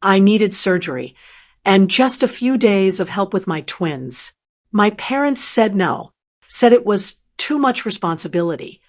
I needed surgery and just a few days of help with my twins. My parents said no, said it was too much responsibility.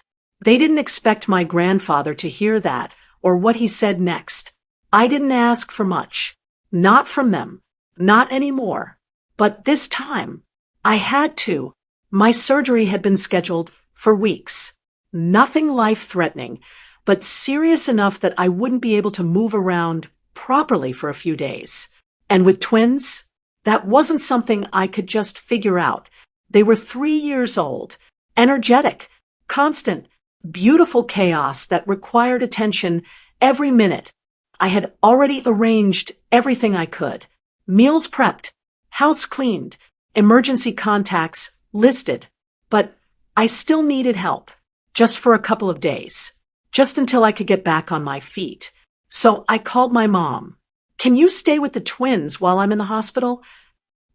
They didn't expect my grandfather to hear that or what he said next. I didn't ask for much. Not from them. Not anymore. But this time, I had to. My surgery had been scheduled for weeks. Nothing life-threatening, but serious enough that I wouldn't be able to move around properly for a few days. And with twins, that wasn't something I could just figure out. They were 3 years old, energetic, constant, beautiful chaos that required attention every minute. I had already arranged everything I could. Meals prepped, house cleaned, emergency contacts listed. But I still needed help, just for a couple of days, just until I could get back on my feet. So I called my mom. Can you stay with the twins while I'm in the hospital?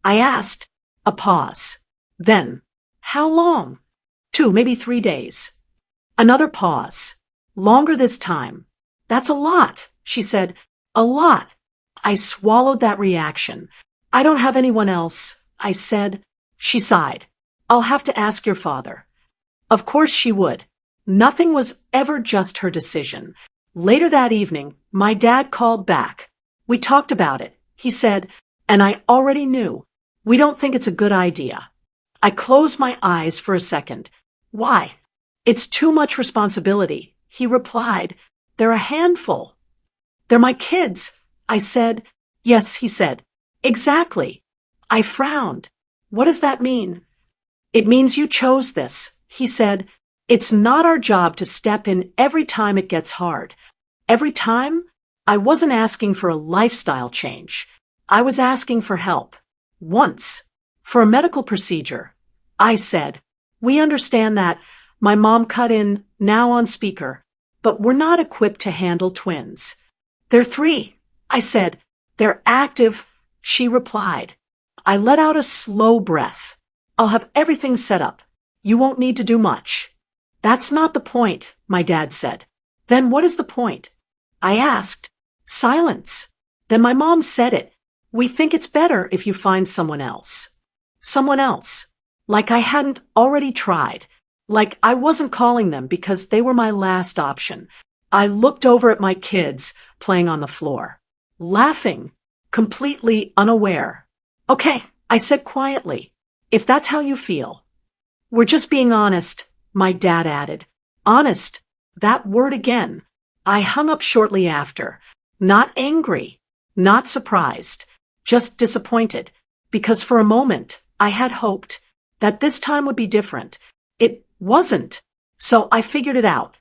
I asked. A pause. Then, how long? 2, maybe 3 days. Another pause. Longer this time. That's a lot, she said. A lot. I swallowed that reaction. I don't have anyone else, I said. She sighed. I'll have to ask your father. Of course she would. Nothing was ever just her decision. Later that evening, my dad called back. We talked about it, he said, and I already knew. We don't think it's a good idea. I closed my eyes for a second. Why? It's too much responsibility, he replied. They're a handful. They're my kids, I said. Yes, he said. Exactly. I frowned. What does that mean? It means you chose this, he said. It's not our job to step in every time it gets hard. Every time, I wasn't asking for a lifestyle change. I was asking for help. Once. For a medical procedure. I said, we understand that. My mom cut in, now on speaker. But we're not equipped to handle twins. They're 3, I said. They're active, she replied. I let out a slow breath. I'll have everything set up. You won't need to do much. That's not the point, my dad said. Then what is the point? I asked. Silence. Then my mom said it. We think it's better if you find someone else. Someone else. Like I hadn't already tried. Like I wasn't calling them because they were my last option. I looked over at my kids playing on the floor, laughing, completely unaware. Okay, I said quietly, if that's how you feel. We're just being honest, my dad added. Honest, that word again. I hung up shortly after, not angry, not surprised, just disappointed, because for a moment I had hoped that this time would be different. It wasn't. So I figured it out.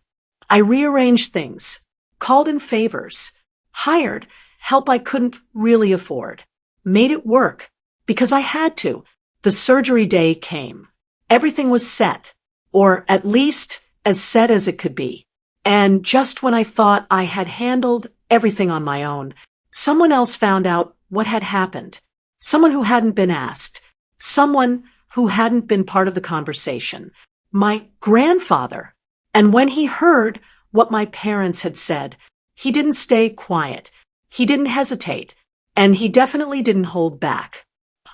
I rearranged things, called in favors, hired help I couldn't really afford, made it work because I had to. The surgery day came. Everything was set, or at least as set as it could be. And just when I thought I had handled everything on my own, someone else found out what had happened. Someone who hadn't been asked. Someone who hadn't been part of the conversation. My grandfather. And when he heard what my parents had said, he didn't stay quiet. He didn't hesitate. And he definitely didn't hold back.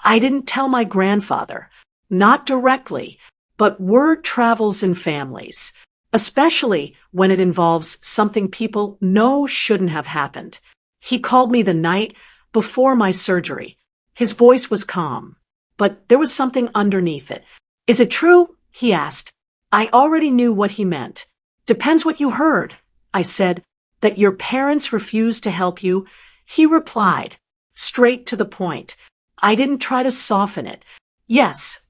I didn't tell my grandfather. Not directly, but word travels in families, especially when it involves something people know shouldn't have happened. He called me the night before my surgery. His voice was calm, but there was something underneath it. Is it true? He asked. I already knew what he meant. Depends what you heard, I said. That your parents refused to help you? He replied, straight to the point. I didn't try to soften it. Yes.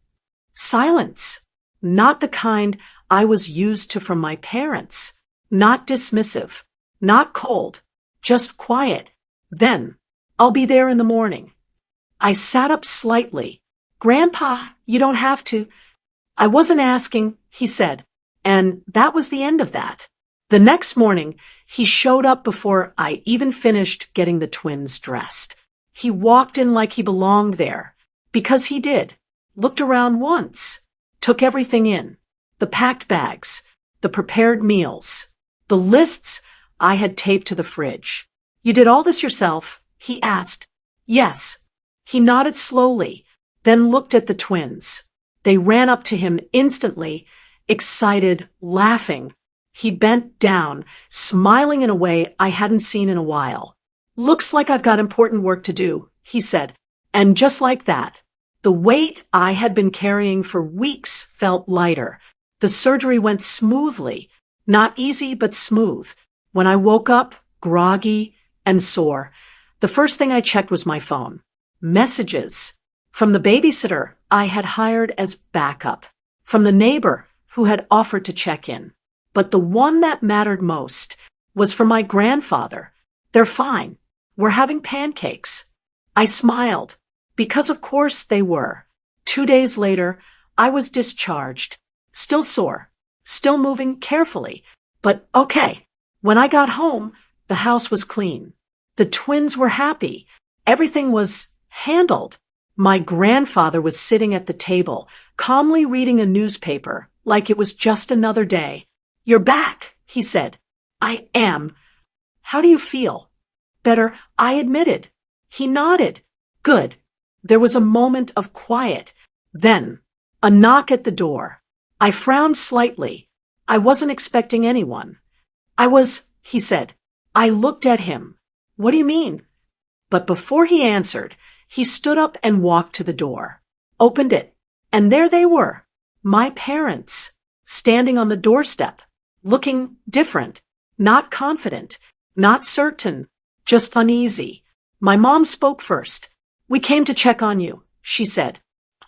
Silence. Not the kind I was used to from my parents. Not dismissive. Not cold. Just quiet. Then, I'll be there in the morning. I sat up slightly. Grandpa, you don't have to. I wasn't asking, he said, and that was the end of that. The next morning, he showed up before I even finished getting the twins dressed. He walked in like he belonged there, because he did. Looked around once, took everything in. The packed bags, the prepared meals, the lists I had taped to the fridge. You did all this yourself, he asked. Yes. He nodded slowly, then looked at the twins. They ran up to him instantly, excited, laughing. He bent down, smiling in a way I hadn't seen in a while. Looks like I've got important work to do, he said. And just like that, the weight I had been carrying for weeks felt lighter. The surgery went smoothly, not easy, but smooth. When I woke up, groggy and sore, the first thing I checked was my phone. Messages from the babysitter I had hired as backup, from the neighbor who had offered to check in. But the one that mattered most was from my grandfather. They're fine. We're having pancakes. I smiled, because of course they were. 2 days later, I was discharged, still sore, still moving carefully, but okay. When I got home, the house was clean. The twins were happy. Everything was handled. My grandfather was sitting at the table, calmly reading a newspaper, like it was just another day. You're back, he said. I am. How do you feel? Better, I admitted. He nodded. Good. There was a moment of quiet. Then, a knock at the door. I frowned slightly. I wasn't expecting anyone. He said. I looked at him. What do you mean? But before he answered, he stood up and walked to the door, opened it, and there they were, my parents, standing on the doorstep, looking different, not confident, not certain, just uneasy. My mom spoke first. We came to check on you, she said.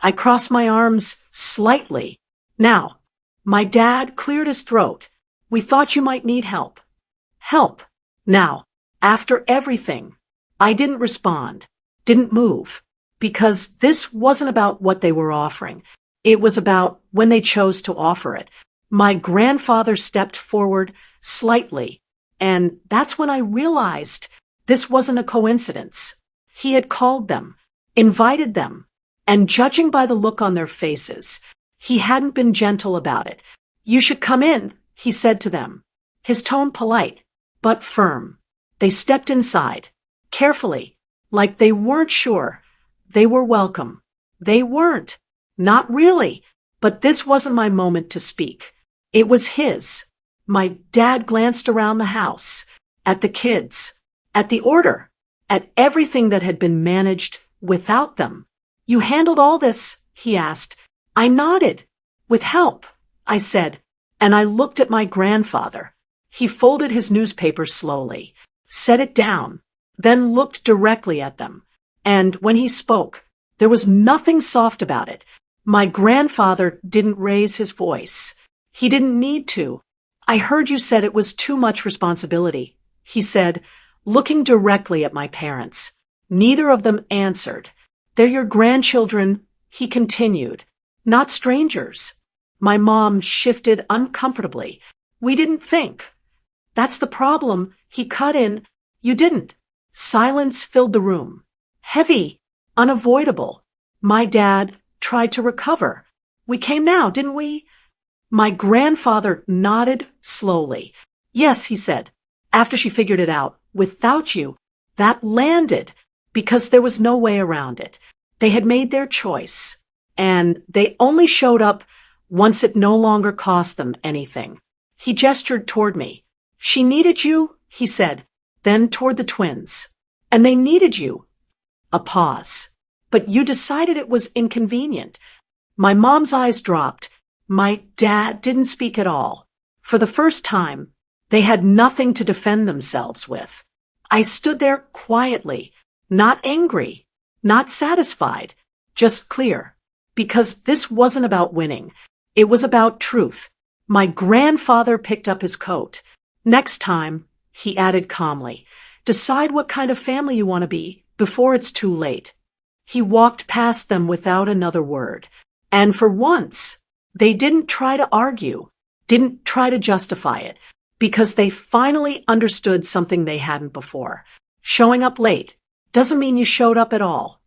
I crossed my arms slightly. Now, my dad cleared his throat. We thought you might need help. Help. Now, after everything, I didn't respond, didn't move, because this wasn't about what they were offering. It was about when they chose to offer it. My grandfather stepped forward slightly, and that's when I realized this wasn't a coincidence. He had called them, invited them, and judging by the look on their faces, he hadn't been gentle about it. You should come in, he said to them, his tone polite, but firm. They stepped inside, carefully, like they weren't sure they were welcome. They weren't. Not really. But this wasn't my moment to speak. It was his. My dad glanced around the house, at the kids, at the order, at everything that had been managed without them. You handled all this, he asked. I nodded. With help, I said, and I looked at my grandfather. He folded his newspaper slowly, set it down, then looked directly at them. And when he spoke, there was nothing soft about it. My grandfather didn't raise his voice. He didn't need to. I heard you said it was too much responsibility, he said, looking directly at my parents. Neither of them answered. They're your grandchildren, he continued, not strangers. My mom shifted uncomfortably. We didn't think. That's the problem, he cut in. You didn't. Silence filled the room. Heavy, unavoidable. My dad tried to recover. We came now, didn't we? My grandfather nodded slowly. Yes, he said, after she figured it out. Without you, that landed, because there was no way around it. They had made their choice, and they only showed up once it no longer cost them anything. He gestured toward me. She needed you, he said, then toward the twins. And they needed you. A pause. But you decided it was inconvenient. My mom's eyes dropped. My dad didn't speak at all. For the first time, they had nothing to defend themselves with. I stood there quietly, not angry, not satisfied, just clear. Because this wasn't about winning. It was about truth. My grandfather picked up his coat. Next time, he added calmly, decide what kind of family you want to be before it's too late. He walked past them without another word. And for once, they didn't try to argue, didn't try to justify it, because they finally understood something they hadn't before. Showing up late doesn't mean you showed up at all.